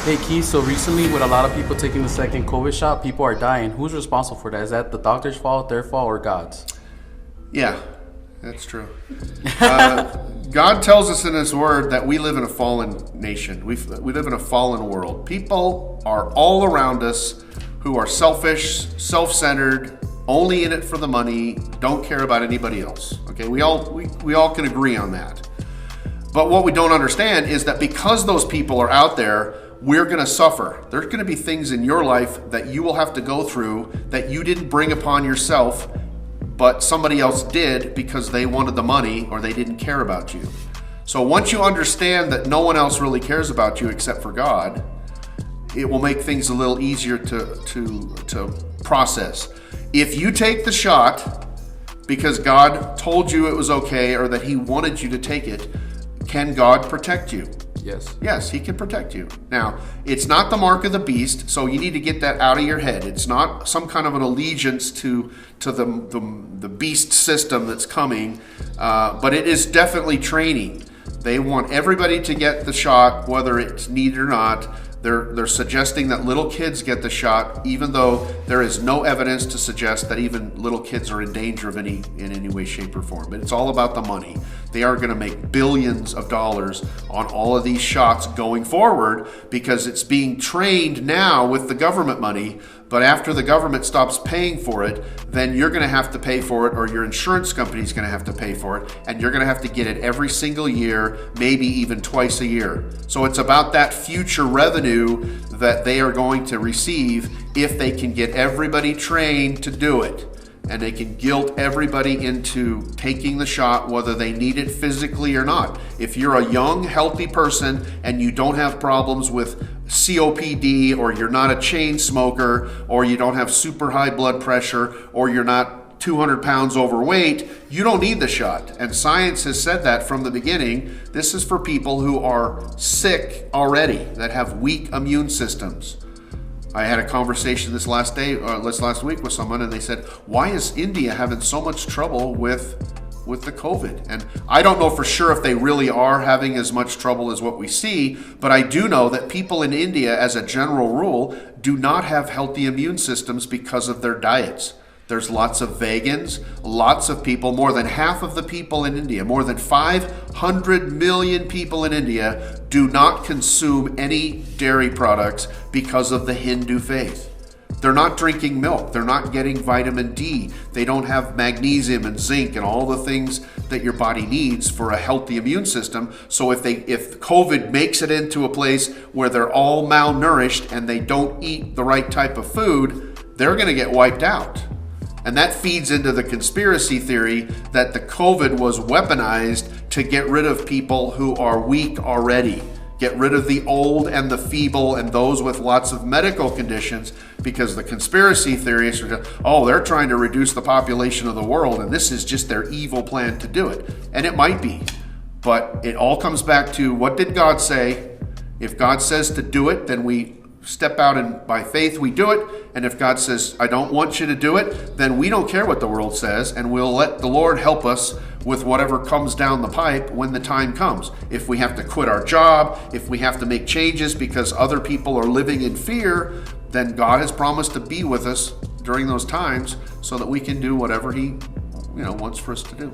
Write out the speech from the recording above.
Hey Keith, so recently with a lot of people taking the second COVID shot, people are dying. Who's responsible for that? Is that the doctor's fault, their fault, or God's? Yeah, that's true. God tells us in His Word that we live in a fallen nation. We live in a fallen world. People are all around us who are selfish, self-centered, only in it for the money, don't care about anybody else. Okay, we all can agree on that. But what we don't understand is that because those people are out there, we're going to suffer. There's going to be things in your life that you will have to go through that you didn't bring upon yourself, but somebody else did because they wanted the money or they didn't care about you. So once you understand that no one else really cares about you except for God, it will make things a little easier to process. If you take the shot because God told you it was okay or that He wanted you to take it, can God protect you? Yes. Yes, He can protect you. Now, it's not the mark of the beast, so you need to get that out of your head. It's not some kind of an allegiance to the beast system that's coming, but it is definitely training. They want everybody to get the shot, whether it's needed or not. They're suggesting that little kids get the shot, even though there is no evidence to suggest that even little kids are in danger of in any way, shape, or form. But it's all about the money. They are going to make billions of dollars on all of these shots going forward because it's being trained now with the government money. But after the government stops paying for it, then you're going to have to pay for it, or your insurance company is going to have to pay for it, and you're going to have to get it every single year, maybe even twice a year. So it's about that future revenue that they are going to receive if they can get everybody trained to do it. And they can guilt everybody into taking the shot, whether they need it physically or not. If you're a young, healthy person and you don't have problems with COPD, or you're not a chain smoker, or you don't have super high blood pressure, or you're not 200 pounds overweight, you don't need the shot. And science has said that from the beginning. This is for people who are sick already, that have weak immune systems. I had a conversation this last week with someone, and they said, why is India having so much trouble with the COVID? And I don't know for sure if they really are having as much trouble as what we see, but I do know that people in India, as a general rule, do not have healthy immune systems because of their diets. There's lots of vegans, lots of people, more than half of the people in India, more than 500 million people in India do not consume any dairy products because of the Hindu faith. They're not drinking milk. They're not getting vitamin D. They don't have magnesium and zinc and all the things that your body needs for a healthy immune system. So if COVID makes it into a place where they're all malnourished and they don't eat the right type of food, they're going to get wiped out. And that feeds into the conspiracy theory that the COVID was weaponized to get rid of people who are weak already. Get rid of the old and the feeble and those with lots of medical conditions, because the conspiracy theorists are just, they're trying to reduce the population of the world and this is just their evil plan to do it. And it might be. But it all comes back to, what did God say? If God says to do it, then we step out and by faith we do it. And if God says, I don't want you to do it, then we don't care what the world says, and we'll let the Lord help us with whatever comes down the pipe when the time comes. If we have to quit our job, if we have to make changes because other people are living in fear, then God has promised to be with us during those times so that we can do whatever He wants for us to do.